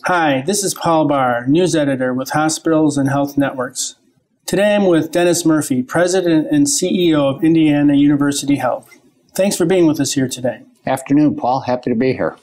Hi, this is Paul Barr, news editor with Hospitals and Health Networks. Today I'm with Dennis Murphy, President and CEO of Indiana University Health. Thanks for being with us here today. Afternoon, Paul. Happy to be here.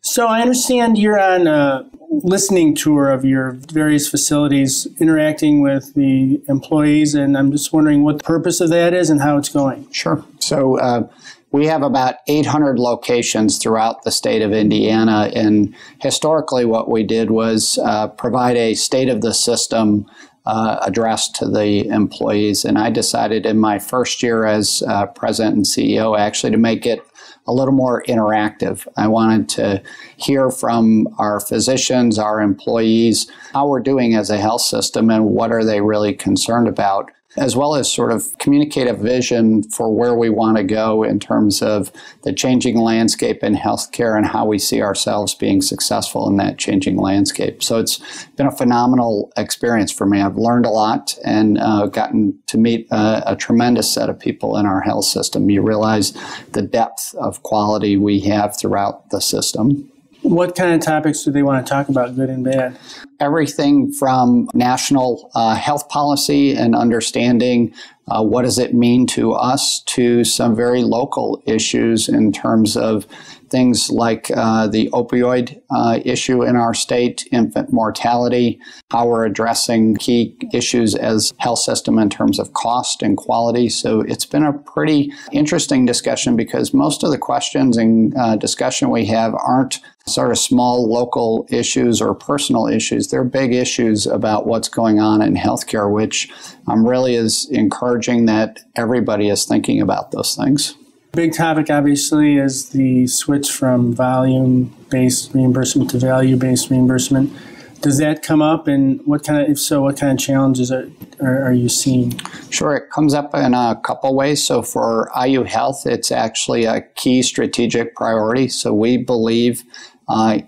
So I understand you're on a listening tour of your various facilities, interacting with the employees, and I'm just wondering what the purpose of that is and how it's going. Sure. So we have about 800 locations throughout the state of Indiana, and historically what we did was provide a state of the system address to the employees. And I decided in my first year as president and CEO actually to make it a little more interactive. I wanted to hear from our physicians, our employees, how we're doing as a health system and what are they really concerned about, as well as sort of communicate a vision for where we want to go in terms of the changing landscape in healthcare and how we see ourselves being successful in that changing landscape. So it's been a phenomenal experience for me. I've learned a lot and gotten to meet a tremendous set of people in our health system. You realize the depth of quality we have throughout the system. What kind of topics do they want to talk about, good and bad? Everything from national health policy and understanding what does it mean to us to some very local issues in terms of things like the opioid issue in our state, infant mortality, how we're addressing key issues as health system in terms of cost and quality. So it's been a pretty interesting discussion because most of the questions and discussion we have aren't sort of small local issues or personal issues. They're big issues about what's going on in healthcare, which really is encouraging that everybody is thinking about those things. Big topic, obviously, is the switch from volume-based reimbursement to value-based reimbursement. Does that come up, and if so, what kind of challenges are you seeing? Sure, it comes up in a couple ways. So for IU Health, it's actually a key strategic priority. So we believe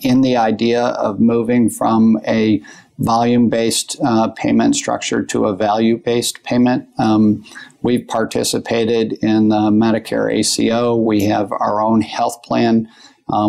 in the idea of moving from a volume-based payment structure to a value-based payment. We've participated in the Medicare ACO. We have our own health plan.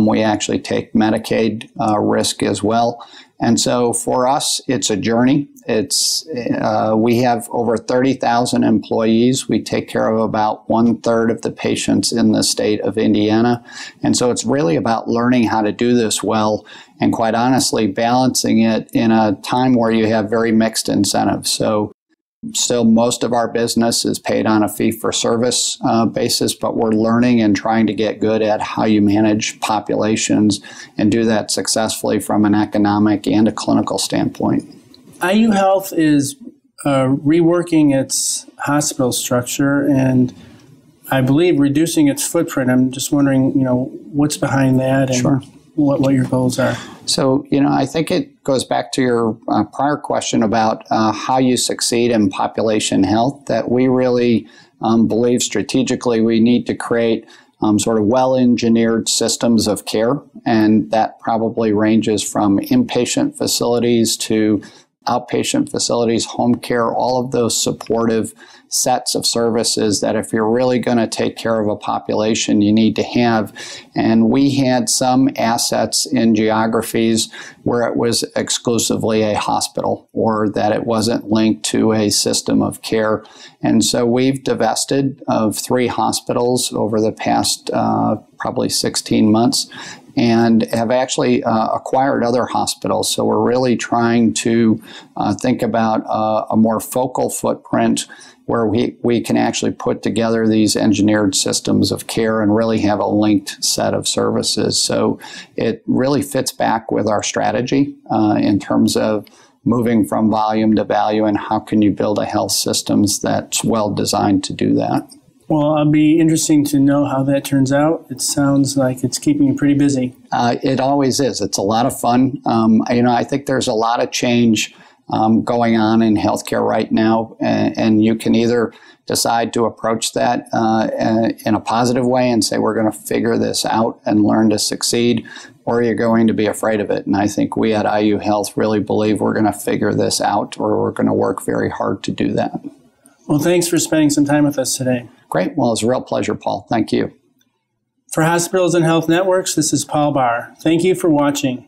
We actually take Medicaid risk as well. And so for us, it's a journey. We have over 30,000 employees. We take care of about 1/3 of the patients in the state of Indiana. And so it's really about learning how to do this well and, quite honestly, balancing it in a time where you have very mixed incentives. So still, most of our business is paid on a fee-for-service basis, but we're learning and trying to get good at how you manage populations and do that successfully from an economic and a clinical standpoint. IU Health is reworking its hospital structure and, I believe, reducing its footprint. I'm just wondering, what's behind that and Sure. what your goals are. So, I think it goes back to your prior question about how you succeed in population health, that we really believe strategically we need to create sort of well-engineered systems of care, and that probably ranges from inpatient facilities to outpatient facilities, home care, all of those supportive sets of services that if you're really going to take care of a population, you need to have. And we had some assets in geographies where it was exclusively a hospital or that it wasn't linked to a system of care. And so we've divested of 3 hospitals over the past probably 16 months. And have actually acquired other hospitals. So we're really trying to think about a more focal footprint where we can actually put together these engineered systems of care and really have a linked set of services. So it really fits back with our strategy in terms of moving from volume to value and how can you build a health systems that's well designed to do that. Well, it'll be interesting to know how that turns out. It sounds like it's keeping you pretty busy. It always is. It's a lot of fun. I think there's a lot of change going on in healthcare right now, and you can either decide to approach that in a positive way and say, we're going to figure this out and learn to succeed, or you're going to be afraid of it. And I think we at IU Health really believe we're going to figure this out, or we're going to work very hard to do that. Well, thanks for spending some time with us today. Great. Well, it's a real pleasure, Paul. Thank you. For Hospitals and Health Networks, this is Paul Barr. Thank you for watching.